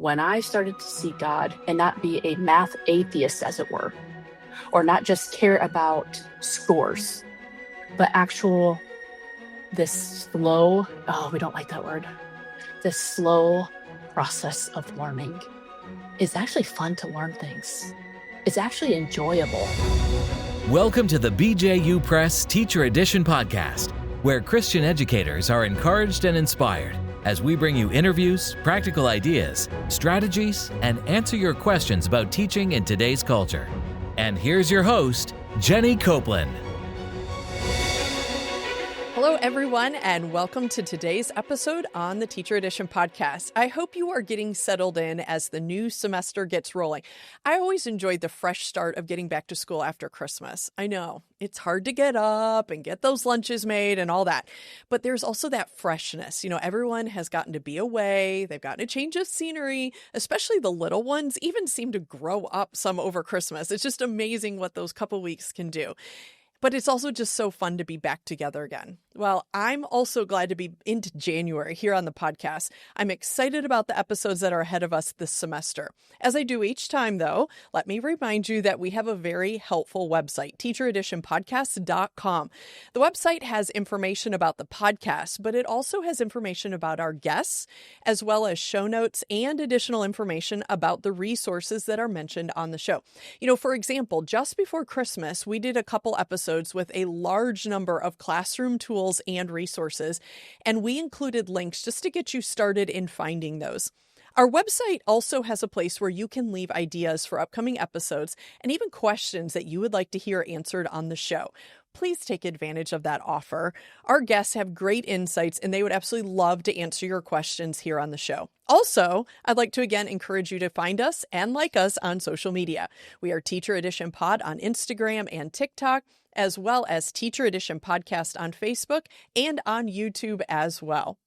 When I started to see God and not be a math atheist, as it were, or not just care about scores, but this slow, oh, we don't like that word, this slow process of learning is actually fun to learn things. It's actually enjoyable. Welcome to the BJU Press Teacher Edition podcast, where Christian educators are encouraged and inspired as we bring you interviews, practical ideas, strategies, and answer your questions about teaching in today's culture. And here's your host, Jenny Copeland. Hello, everyone, and welcome to today's episode on the Teacher Edition podcast. I hope you are getting settled in as the new semester gets rolling. I always enjoyed the fresh start of getting back to school after Christmas. I know it's hard to get up and get those lunches made and all that, but there's also that freshness. You know, everyone has gotten to be away. They've gotten a change of scenery, especially the little ones even seem to grow up some over Christmas. It's just amazing what those couple weeks can do. But it's also just so fun to be back together again. Well, I'm also glad to be into January here on the podcast. I'm excited about the episodes that are ahead of us this semester. As I do each time, though, let me remind you that we have a very helpful website, teachereditionpodcast.com. The website has information about the podcast, but it also has information about our guests, as well as show notes and additional information about the resources that are mentioned on the show. You know, for example, just before Christmas, we did a couple episodes with a large number of classroom tools and resources, and we included links just to get you started in finding those. Our website also has a place where you can leave ideas for upcoming episodes and even questions that you would like to hear answered on the show. Please take advantage of that offer. Our guests have great insights and they would absolutely love to answer your questions here on the show. Also, I'd like to again encourage you to find us and like us on social media. We are Teacher Edition Pod on Instagram and TikTok, as well as Teacher Edition Podcast on Facebook and on YouTube as well.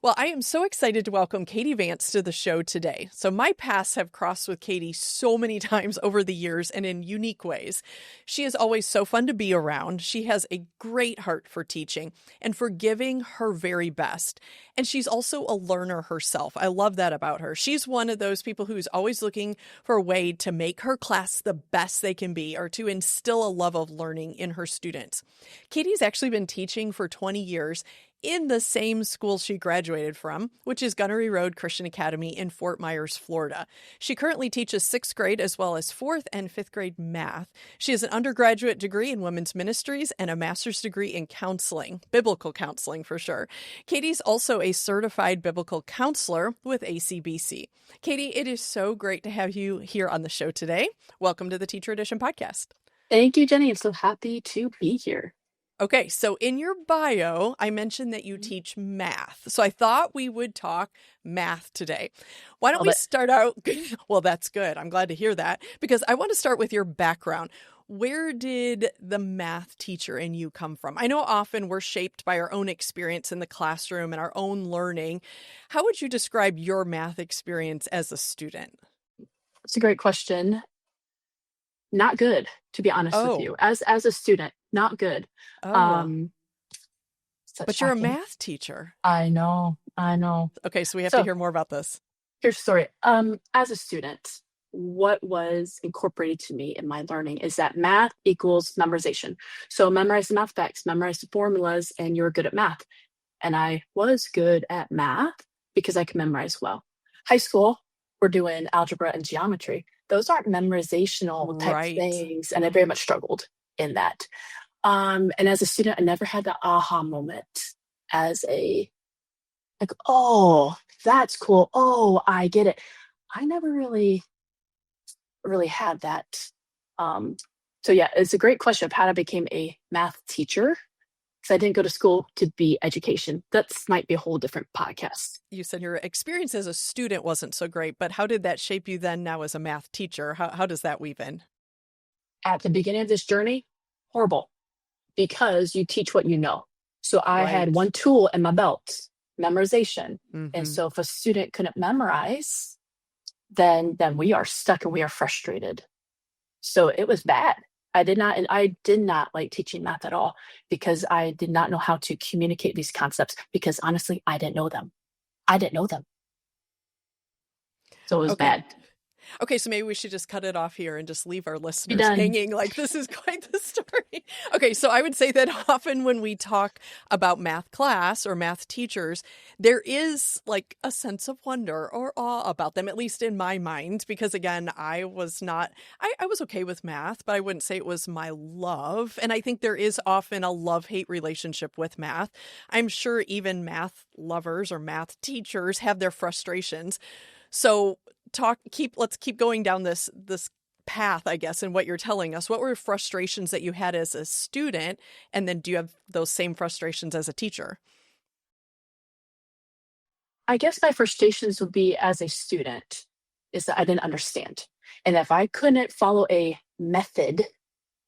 Well, I am so excited to welcome Katie Vance to the show today. So my paths have crossed with Katie so many times over the years and in unique ways. She is always so fun to be around. She has a great heart for teaching and for giving her very best. And she's also a learner herself. I love that about her. She's one of those people who's always looking for a way to make her class the best they can be or to instill a love of learning in her students. Katie's actually been teaching for 20 years in the same school she graduated from, which is Gunnery Road Christian Academy in Fort Myers, Florida. She currently teaches 6th grade as well as 4th and 5th grade math. She has an undergraduate degree in women's ministries and a master's degree in counseling, biblical counseling for sure. Katie's also a certified biblical counselor with ACBC. Katie, it is so great to have you here on the show today. Welcome to the Teacher Edition podcast. Thank you, Jenny. I'm so happy to be here. Okay, so in your bio, I mentioned that you teach math. So I thought we would talk math today. Why don't we start out? Well, that's good. I'm glad to hear that because I want to start with your background. Where did the math teacher in you come from? I know often we're shaped by our own experience in the classroom and our own learning. How would you describe your math experience as a student? It's a great question. Not good, to be honest with you. As a student, not good. But you're a math teacher. I know. Okay, so we have to hear more about this. Here's the story. As a student, what was incorporated to me in my learning is that math equals memorization. So memorize the math facts, memorize the formulas, and you're good at math. And I was good at math because I could memorize well. High school, we're doing algebra and geometry. Those aren't memorizational type things, and I very much struggled in that. And as a student, I never had the aha moment as oh, that's cool. Oh, I get it. I never really had that. So yeah, it's a great question of how I became a math teacher. Because I didn't go to school to be education. That might be a whole different podcast. You said your experience as a student wasn't so great, but how did that shape you then now as a math teacher? How does that weave in? At the beginning of this journey, horrible, because you teach what you know. So I had one tool in my belt, memorization. Mm-hmm. And so if a student couldn't memorize, then we are stuck and we are frustrated. So it was bad. I did not like teaching math at all because I did not know how to communicate these concepts because honestly, I didn't know them. So it was Okay. bad. Okay, so maybe we should just cut it off here and just leave our Be listeners done. hanging like this is quite the story. Okay, so I would say that often when we talk about math class or math teachers, there is like a sense of wonder or awe about them, at least in my mind, because again, I was not, I was okay with math, but I wouldn't say it was my love. And I think there is often a love-hate relationship with math. I'm sure even math lovers or math teachers have their frustrations. So let's keep going down this path, I guess, and what you're telling us. What were frustrations that you had as a student? And then do you have those same frustrations as a teacher? I guess my frustrations would be as a student is that I didn't understand. And if I couldn't follow a method,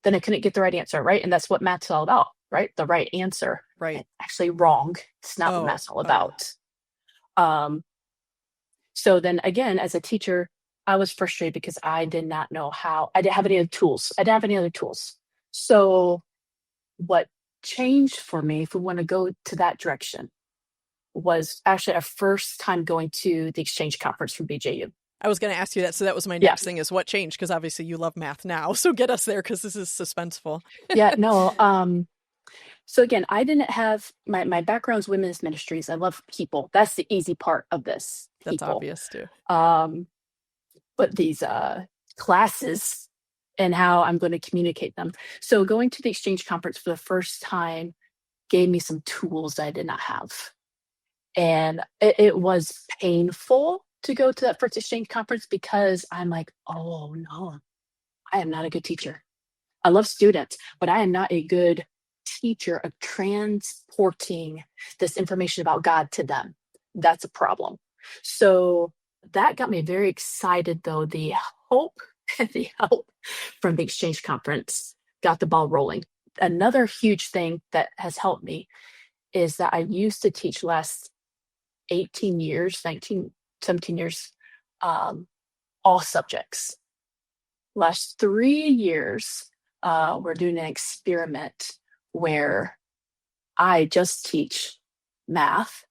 then I couldn't get the right answer, right? And that's what math's all about, right? The right answer. Right. And actually wrong. It's not what math's all Oh yeah. about. Um, so then again, as a teacher, I was frustrated because I did not know how, I didn't have any other tools. I didn't have any other tools. So what changed for me, if we want to go to that direction, was actually our first time going to the exchange conference from BJU. I was going to ask you that. So that was my Yeah. next thing is what changed? Because obviously you love math now. So get us there because this is suspenseful. Yeah, no. So again, I didn't have my background's women's ministries. I love people. That's the easy part of this. That's People. obvious too. But these classes and how I'm going to communicate them. So going to the exchange conference for the first time gave me some tools that I did not have. And it was painful to go to that first exchange conference because I'm like, oh no, I am not a good teacher. I love students, but I am not a good teacher of transporting this information about God to them. That's a problem. So that got me very excited, though. The hope and the help from the exchange conference got the ball rolling. Another huge thing that has helped me is that I used to teach last 18 years, 19, 17 years, all subjects. Last 3 years, we're doing an experiment where I just teach math.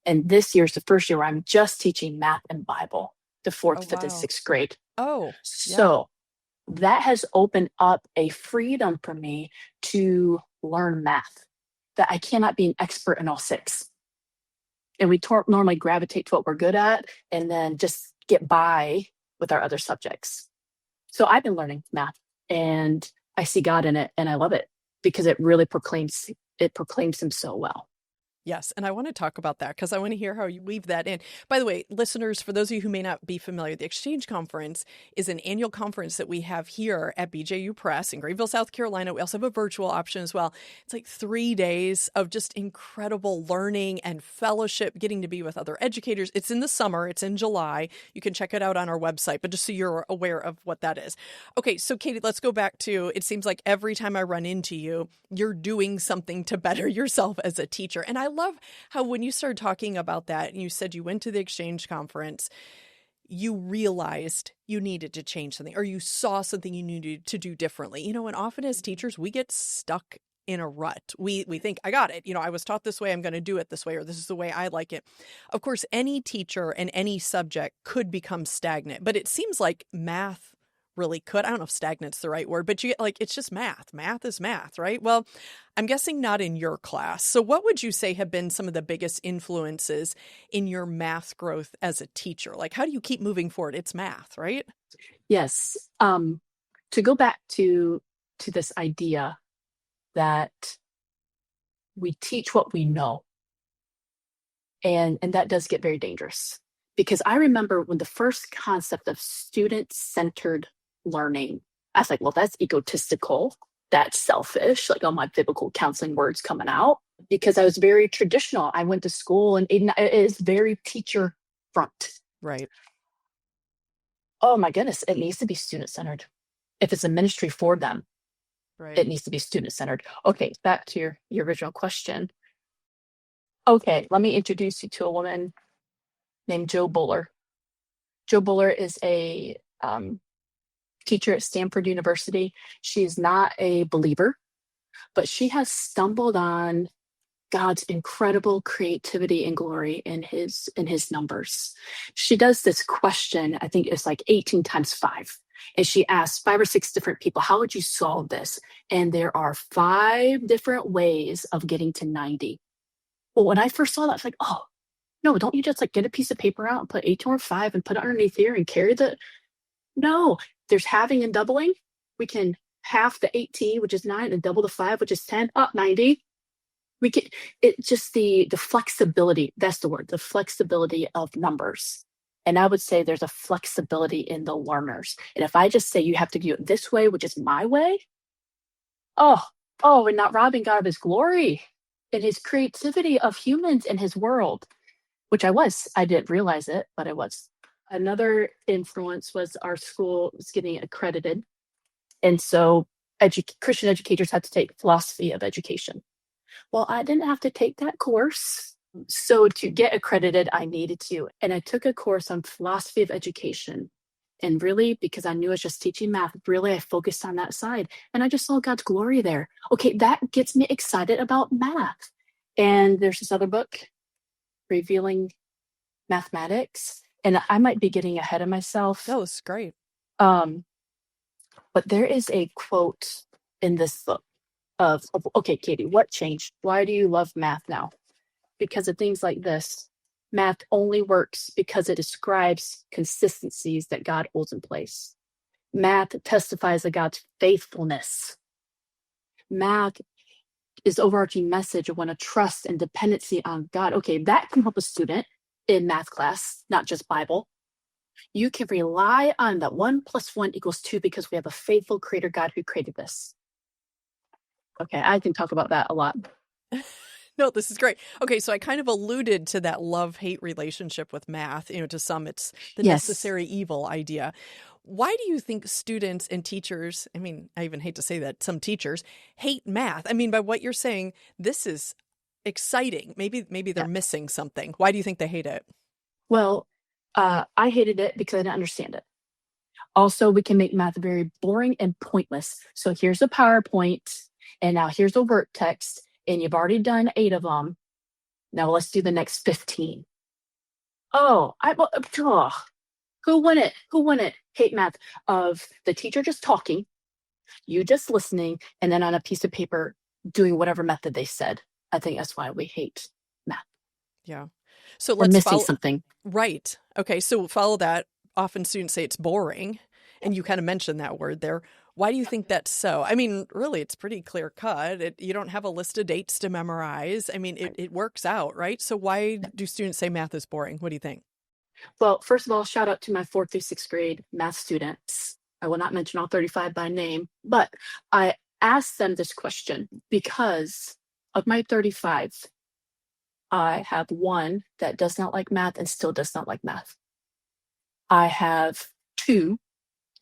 And this year's the first year where I'm just teaching math and Bible, the fourth, fifth, and sixth grade. Oh, so that has opened up a freedom for me to learn math, that I cannot be an expert in all six. And we normally gravitate to what we're good at and then just get by with our other subjects. So I've been learning math and I see God in it and I love it because it really proclaims him so well. Yes. And I want to talk about that because I want to hear how you weave that in. By the way, listeners, for those of you who may not be familiar, the Exchange Conference is an annual conference that we have here at BJU Press in Greenville, South Carolina. We also have a virtual option as well. It's like 3 days of just incredible learning and fellowship, getting to be with other educators. It's in the summer. It's in July. You can check it out on our website, but just so you're aware of what that is. Okay. So Katie, let's go back to, it seems like every time I run into you, you're doing something to better yourself as a teacher. And I love how when you started talking about that, and you said you went to the exchange conference, you realized you needed to change something or you saw something you needed to do differently. You know, and often as teachers, we get stuck in a rut. We think, I got it. You know, I was taught this way. I'm going to do it this way, or this is the way I like it. Of course, any teacher and any subject could become stagnant, but it seems like math really could. I don't know if stagnant's the right word, but you get like, it's just math. Math is math, right? Well, I'm guessing not in your class. So what would you say have been some of the biggest influences in your math growth as a teacher? Like, how do you keep moving forward? It's math, right? Yes. To go back to this idea that we teach what we know. And that does get very dangerous because I remember when the first concept of student-centered learning, I was like, well, that's egotistical. That's selfish, like all my biblical counseling words coming out, because I was very traditional. I went to school and it is very teacher front. Right. Oh my goodness, it needs to be student-centered. If it's a ministry for them, right, it needs to be student-centered. Okay, back to your original question. Okay, let me introduce you to a woman named Jo Buller. Jo Buller is a teacher at Stanford University. She is not a believer, but she has stumbled on God's incredible creativity and glory in his numbers. She does this question, I think it's like 18 times 5. And she asks 5 or 6 different people, how would you solve this? And there are 5 different ways of getting to 90. Well, when I first saw that, I was like, oh, no, don't you just like get a piece of paper out and put 18 or 5 and put it underneath here and carry the. No, there's halving and doubling. We can half the 18, which is 9, and double the 5, which is 10, up 90. We can, it just the flexibility, that's the word, the flexibility of numbers. And I would say there's a flexibility in the learners. And if I just say you have to do it this way, which is my way, oh, we're not robbing God of his glory and his creativity of humans in his world, which I was. I didn't realize it, but I was. Another influence was our school was getting accredited. And so Christian educators had to take philosophy of education. Well, I didn't have to take that course. So to get accredited, I needed to. And I took a course on philosophy of education. And really, because I knew I was just teaching math, really, I focused on that side. And I just saw God's glory there. Okay, that gets me excited about math. And there's this other book, Revealing Mathematics. And I might be getting ahead of myself. That was great. But there is a quote in this book of, okay, Katie, what changed? Why do you love math now? Because of things like this. Math only works because it describes consistencies that God holds in place. Math testifies of God's faithfulness. Math is overarching message of one of trust and dependency on God. Okay, that can help a student in math class, not just Bible. You can rely on that 1 + 1 = 2 because we have a faithful creator God who created this. Okay, I can talk about that a lot. No, this is great. Okay, so I kind of alluded to that love-hate relationship with math. To some, it's the necessary evil idea. Why do you think students and teachers, I even hate to say that, some teachers hate math? By what you're saying, this is exciting. Maybe they're missing something. Why do you think they hate it? Well, I hated it because I didn't understand it. Also, we can make math very boring and pointless. So here's a PowerPoint, and now here's a work text, and you've already done 8 of them. Now let's do the next 15. Who won it? Who won it? Hate math of the teacher just talking, you just listening, and then on a piece of paper doing whatever method they said. I think that's why we hate math. Yeah. So we're missing something. Right. Okay. So follow that. Often students say it's boring, and you kind of mentioned that word there. Why do you think that's so? Really, it's pretty clear cut. You don't have a list of dates to memorize. It works out, right? So why do students say math is boring? What do you think? Well, first of all, shout out to my 4th through 6th grade math students. I will not mention all 35 by name, but I asked them this question because of my 35, I have 1 that does not like math and still does not like math. I have 2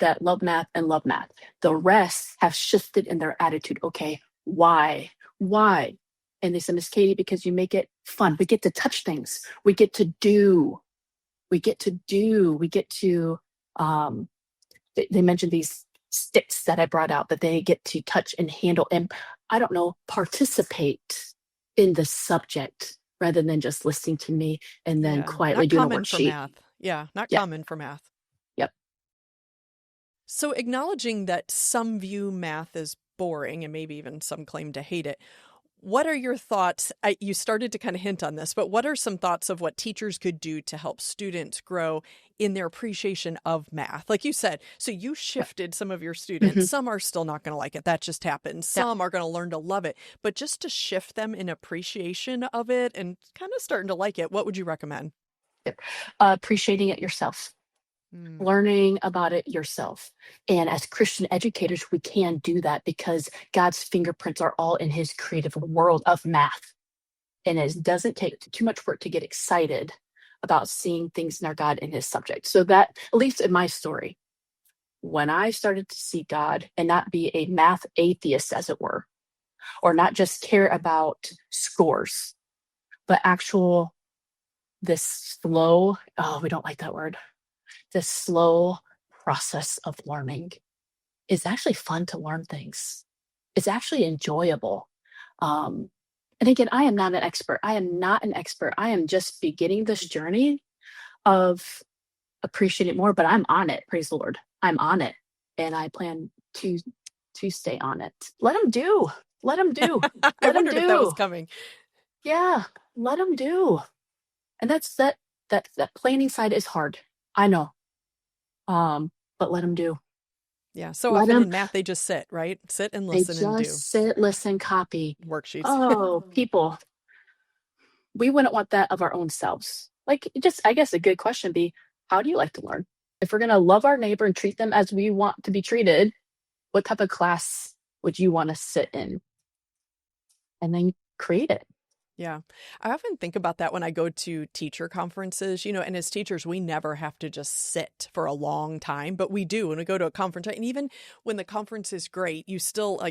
that love math and love math. The rest have shifted in their attitude. Okay, why? And they said, Miss Katie, because you make it fun. We get to touch things. We get to do. They mentioned these sticks that I brought out that they get to touch and handle and, participate in the subject rather than just listening to me and then quietly doing a worksheet. Math. Yeah, not common for math. Yep. So acknowledging that some view math as boring and maybe even some claim to hate it, what are your thoughts? You started to kind of hint on this, but what are some thoughts of what teachers could do to help students grow in their appreciation of math? Like you said, so you shifted some of your students. Mm-hmm. Some are still not going to like it. That just happens. Some are going to learn to love it. But just to shift them in appreciation of it and kind of starting to like it, what would you recommend? Appreciating it yourself. Learning about it yourself. And as Christian educators, we can do that because God's fingerprints are all in his creative world of math. And it doesn't take too much work to get excited about seeing things in our God in his subject. So that, at least in my story, when I started to see God and not be a math atheist, as it were, or not just care about scores, but this slow, we don't like that word, this slow process of learning is actually fun to learn things. It's actually enjoyable. And again, I am not an expert. I am not an expert. I am just beginning this journey of appreciating it more, but I'm on it. Praise the Lord. I'm on it. And I plan to stay on it. Let them do. Let them do. I Let them wondered if that was do. coming. Yeah, let them do. And that planning side is hard. I know. But let them do. Yeah. So Let often them. in math, they just sit, right? Sit and They listen and do just sit, listen, copy. worksheets. Oh, people, we wouldn't want that of our own selves. Like, just, I guess a good question would be, how do you like to learn? If we're going to love our neighbor and treat them as we want to be treated, what type of class would you want to sit in? And then create it. Yeah. I often think about that when I go to teacher conferences, and as teachers, we never have to just sit for a long time, but we do when we go to a conference. And even when the conference is great, you still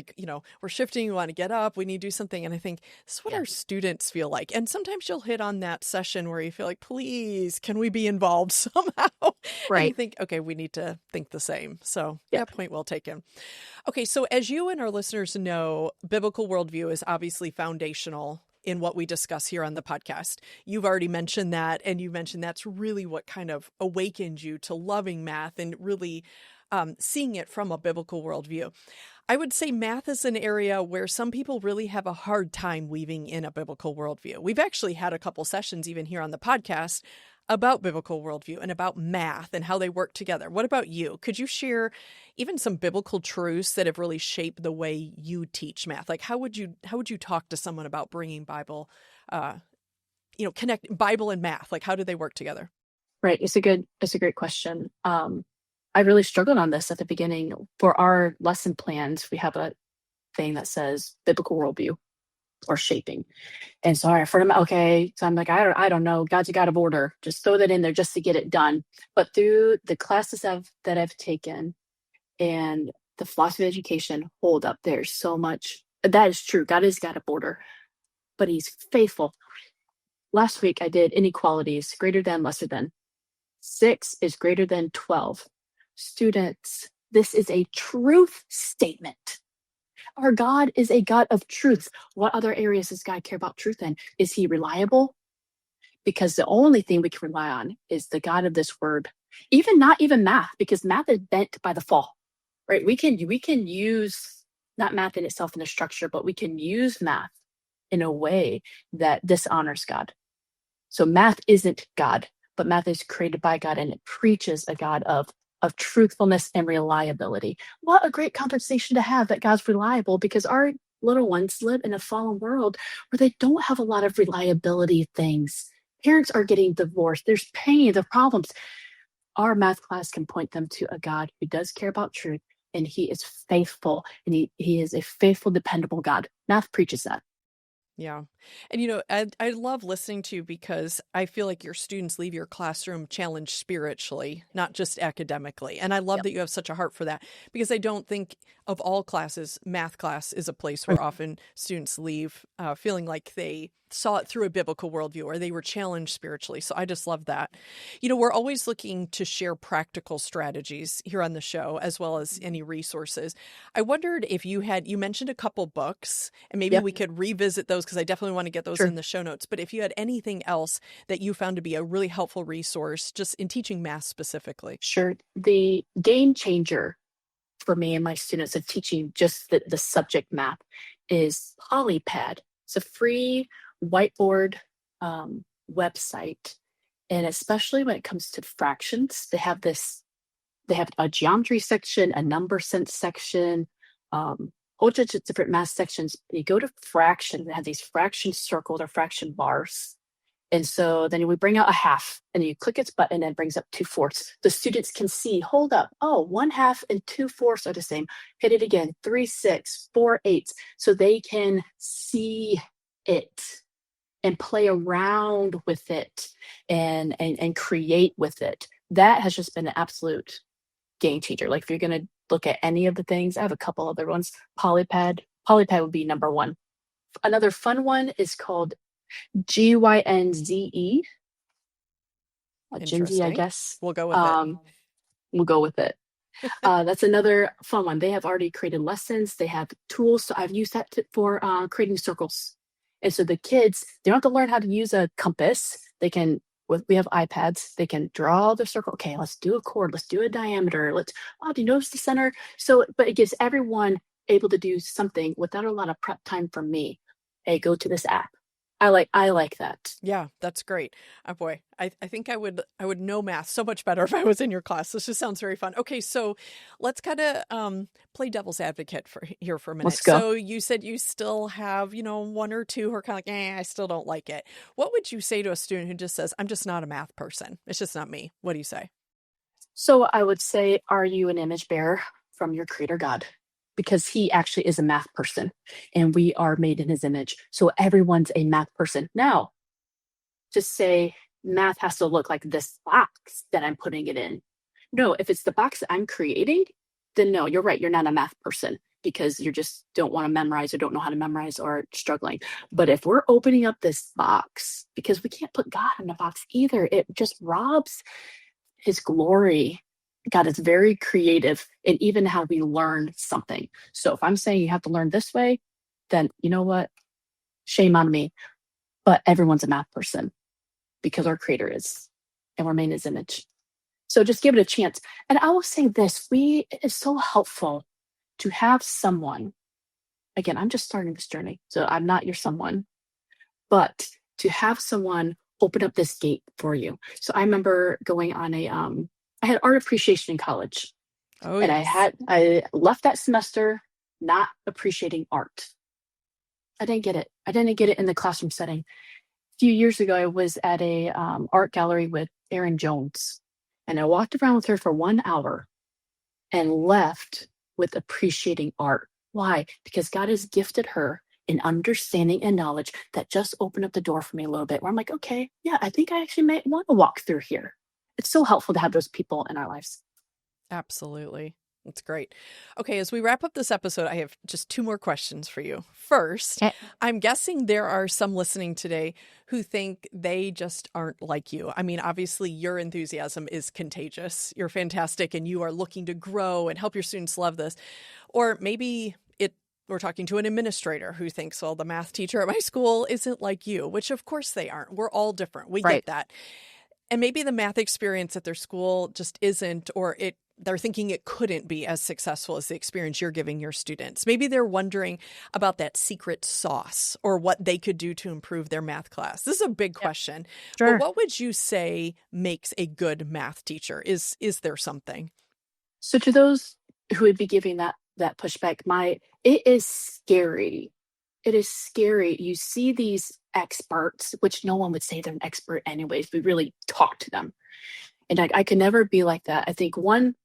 we're shifting, we want to get up, we need to do something. And I think this is what Yeah. our students feel like. And sometimes you'll hit on that session where you feel like, please, can we be involved somehow? And you Right. think, okay, we need to think the same. So Yeah. point well taken. Okay. So as you and our listeners know, biblical worldview is obviously foundational in what we discuss here on the podcast. You've already mentioned that, and you mentioned that's really what kind of awakened you to loving math and really seeing it from a biblical worldview. I would say math is an area where some people really have a hard time weaving in a biblical worldview. We've actually had a couple sessions even here on the podcast about biblical worldview and about math and how they work together. What about you? Could you share even some biblical truths that have really shaped the way you teach math? Like how would you talk to someone about bringing Bible, connect Bible and math? Like how do they work together? Right. It's a great question. I really struggled on this at the beginning. For our lesson plans, we have a thing that says biblical worldview or shaping. And so so I'm like, I don't know. God's a God of order. Just throw that in there just to get it done. But through the classes that I've taken and the philosophy of education, hold up, there's so much. That is true. God is God of order, but he's faithful. Last week I did inequalities, greater than, lesser than. 6 is greater than 12. Students, this is a truth statement. Our God is a God of truth. What other areas does God care about truth in? Is he reliable? Because the only thing we can rely on is the God of this word. Not even math, because math is bent by the fall, right? We can use not math in itself in the structure, but we can use math in a way that dishonors God. So math isn't God, but math is created by God, and it preaches a God of truthfulness and reliability. What a great conversation to have, that God's reliable, because our little ones live in a fallen world where they don't have a lot of reliability things. Parents are getting divorced. There's pain, the problems. Our math class can point them to a God who does care about truth, and he is faithful, and he is a faithful, dependable God. Math preaches that. Yeah. And I love listening to you because I feel like your students leave your classroom challenged spiritually, not just academically. And I love Yep. that you have such a heart for that, because I don't think of all classes, math class is a place where often students leave feeling like they saw it through a biblical worldview or they were challenged spiritually. So I just love that. We're always looking to share practical strategies here on the show, as well as any resources. I wondered if you mentioned a couple books, and maybe Yep. we could revisit those because I definitely want to get those Sure. in the show notes. But if you had anything else that you found to be a really helpful resource just in teaching math specifically. Sure. The game changer for me and my students of teaching just the subject math is Polypad. It's a free whiteboard website. And especially when it comes to fractions, they have a geometry section, a number sense section, whole bunch of different math sections. You go to fraction, they have these fraction circles or fraction bars. And so then we bring out a half, and you click its button and it brings up 2/4. The students can see, hold up, oh, 1/2 and 2/4 are the same. Hit it again, 3/6, 4/8. So they can see it and play around with it and create with it. That has just been an absolute game changer. Like if you're going to look at any of the things, I have a couple other ones. Polypad would be number one. Another fun one is called Gynze, Ginzy, I guess. We'll go with it. We'll go with it. That's another fun one. They have already created lessons. They have tools. So I've used that for creating circles. And so the kids, they don't have to learn how to use a compass. We have iPads, they can draw the circle. Okay, let's do a chord, let's do a diameter. Do you notice the center? So, but it gives everyone able to do something without a lot of prep time from me. Hey, go to this app. I like that. Yeah, that's great. Oh boy, I think I would know math so much better if I was in your class. This just sounds very fun. Okay, so let's kind of play devil's advocate here for a minute. Let's go. So you said you still have, one or two who are kind of like, I still don't like it. What would you say to a student who just says, I'm just not a math person? It's just not me. What do you say? So I would say, are you an image bearer from your creator God? Because he actually is a math person and we are made in his image. So everyone's a math person. Now, just say math has to look like this box that I'm putting it in. No, if it's the box that I'm creating, then no, you're right. You're not a math person because you just don't want to memorize or don't know how to memorize or struggling. But if we're opening up this box, because we can't put God in the box either, it just robs his glory. God is very creative in even how we learn something. So if I'm saying you have to learn this way, then you know what? Shame on me. But everyone's a math person because our creator is, and we're made in his image. So just give it a chance. And I will say this, it is so helpful to have someone, again, I'm just starting this journey, so I'm not your someone, but to have someone open up this gate for you. So I remember going on I had art appreciation in college. Oh, and yes. I left that semester not appreciating art. I didn't get it. I didn't get it in the classroom setting. A few years ago, I was at a art gallery with Erin Jones, and I walked around with her for 1 hour and left with appreciating art. Why? Because God has gifted her an understanding and knowledge that just opened up the door for me a little bit, where I'm like, okay, yeah, I think I actually might want to walk through here. It's so helpful to have those people in our lives. Absolutely. That's great. Okay, as we wrap up this episode, I have just two more questions for you. First, I'm guessing there are some listening today who think they just aren't like you. I mean, obviously, your enthusiasm is contagious. You're fantastic, and you are looking to grow and help your students love this. Or maybe we're talking to an administrator who thinks, well, the math teacher at my school isn't like you, which of course they aren't. We're all different. We get that. And maybe the math experience at their school just isn't, or they're thinking it couldn't be as successful as the experience you're giving your students. Maybe they're wondering about that secret sauce or what they could do to improve their math class. This is a big question. Sure. But what would you say makes a good math teacher? Is there something? So to those who would be giving that pushback, it is scary. It is scary. You see these experts, which no one would say they're an expert anyways. We really talk to them. And I could never be like that. I think one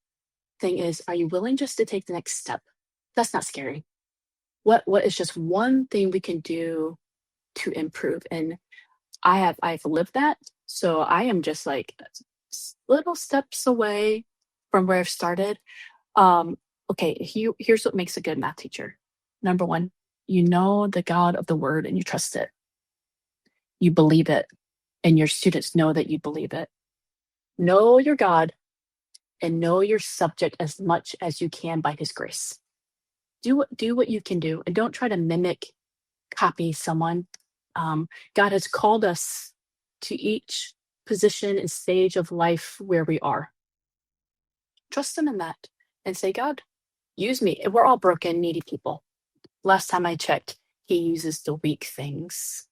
thing is, are you willing just to take the next step? That's not scary. What is just one thing we can do to improve? And I've lived that. So I am just like little steps away from where I've started. Okay, here's what makes a good math teacher. Number one, you know the God of the word and you trust it. You believe it, and your students know that you believe it. Know your God and know your subject as much as you can by his grace. Do what you can do, and don't try to copy someone. God has called us to each position and stage of life where we are. Trust him in that and say, God, use me. We're all broken, needy people. Last time I checked, he uses the weak things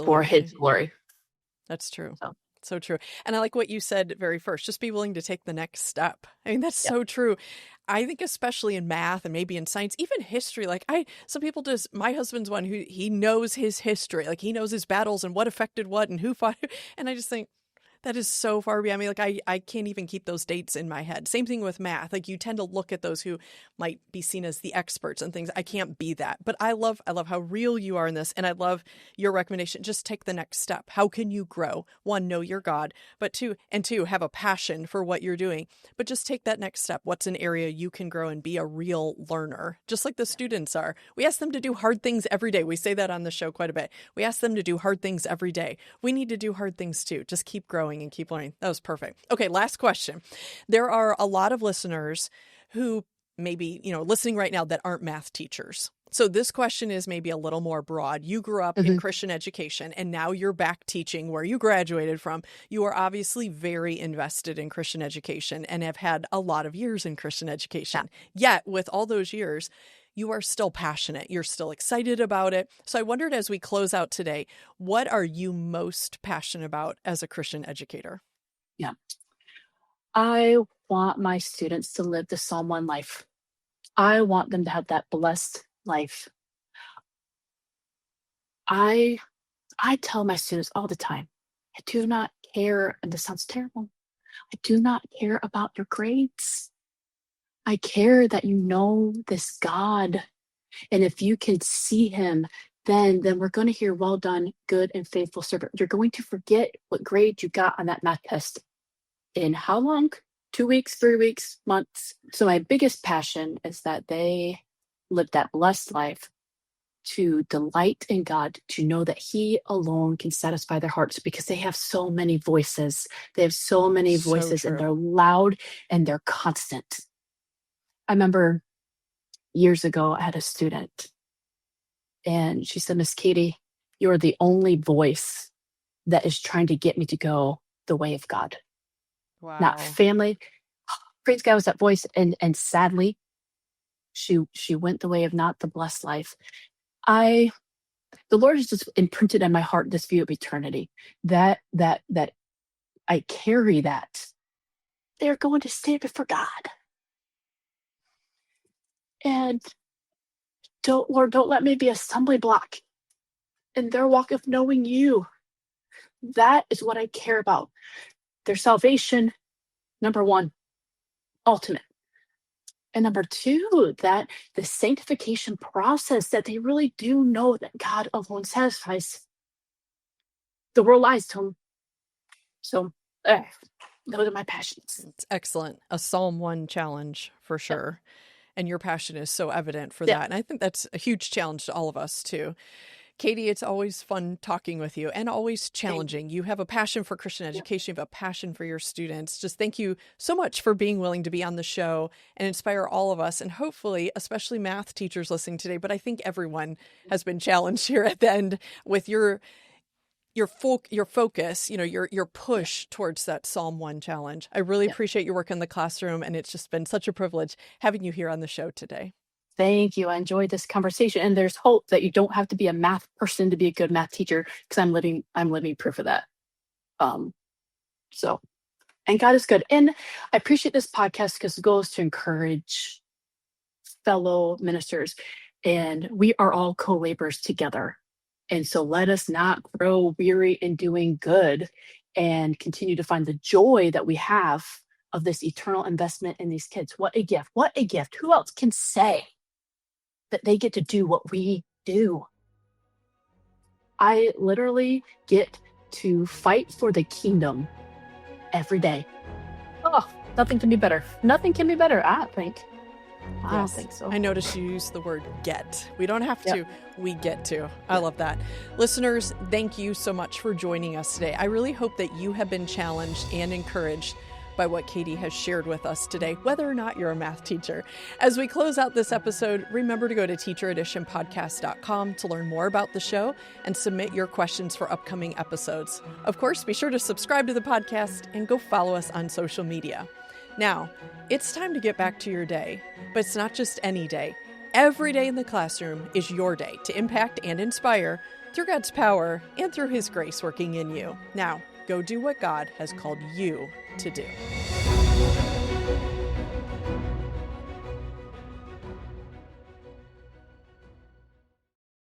for his glory. That's true. So true. And I like what you said very first, just be willing to take the next step. I mean, that's so true. I think especially in math and maybe in science, even history, some people my husband's one who he knows his history, like he knows his battles and what affected what and who fought. And I just think, that is so far beyond me. I can't even keep those dates in my head. Same thing with math. You tend to look at those who might be seen as the experts and things. I can't be that. But I love how real you are in this. And I love your recommendation. Just take the next step. How can you grow? One, know your God. But two, have a passion for what you're doing. But just take that next step. What's an area you can grow and be a real learner? Just like the students are. We ask them to do hard things every day. We say that on the show quite a bit. We ask them to do hard things every day. We need to do hard things too. Just keep growing and keep learning. That was perfect. Okay, last question. There are a lot of listeners who maybe, listening right now that aren't math teachers. So this question is maybe a little more broad. You grew up in Christian education and now you're back teaching where you graduated from. You are obviously very invested in Christian education and have had a lot of years in Christian education. Yeah. Yet with all those years, you are still passionate. You're still excited about it. So I wondered, as we close out today, what are you most passionate about as a Christian educator? Yeah. I want my students to live the Psalm 1 life. I want them to have that blessed life. I tell my students all the time, I do not care, and this sounds terrible, I do not care about your grades. I care that you know this God. And if you can see him, then we're going to hear, well done, good and faithful servant. You're going to forget what grade you got on that math test in how long? 2 weeks, 3 weeks, months. So my biggest passion is that they live that blessed life to delight in God, to know that he alone can satisfy their hearts, because they have so many voices. They have so many voices, and they're loud and they're constant. I remember years ago, I had a student and she said, Miss Katie, you're the only voice that is trying to get me to go the way of God. Wow. Not family. Praise God was that voice. And sadly, she went the way of not the blessed life. The Lord has just imprinted on my heart this view of eternity, that I carry that. They're going to stand before God. And Lord, don't let me be a stumbling block in their walk of knowing you. That is what I care about. Their salvation, number one, ultimate. And number two, that the sanctification process, that they really do know that God alone satisfies. The world lies to them. So those are my passions. It's excellent. A Psalm 1 challenge for sure. Yep. And your passion is so evident for that. And I think that's a huge challenge to all of us too. Katie, it's always fun talking with you and always challenging. You have a passion for Christian education, you have a passion for your students. Just thank you so much for being willing to be on the show and inspire all of us, and hopefully, especially math teachers listening today, but I think everyone has been challenged here at the end with your focus, your push towards that Psalm 1 challenge. I really appreciate your work in the classroom, and it's just been such a privilege having you here on the show today. Thank you. I enjoyed this conversation, and there's hope that you don't have to be a math person to be a good math teacher, because I'm living proof of that. And God is good. And I appreciate this podcast because the goal is to encourage fellow ministers, and we are all co-laborers together. And so let us not grow weary in doing good, and continue to find the joy that we have of this eternal investment in these kids. What a gift. What a gift. Who else can say that they get to do what we do? I literally get to fight for the kingdom every day. Oh, nothing can be better. Nothing can be better, I think. I don't think so. I noticed you use the word get. We don't have to. We get to. I love that. Listeners, thank you so much for joining us today. I really hope that you have been challenged and encouraged by what Katie has shared with us today, whether or not you're a math teacher. As we close out this episode, remember to go to teachereditionpodcast.com to learn more about the show and submit your questions for upcoming episodes. Of course, be sure to subscribe to the podcast and go follow us on social media. Now, it's time to get back to your day, but it's not just any day. Every day in the classroom is your day to impact and inspire through God's power and through His grace working in you. Now, go do what God has called you to do.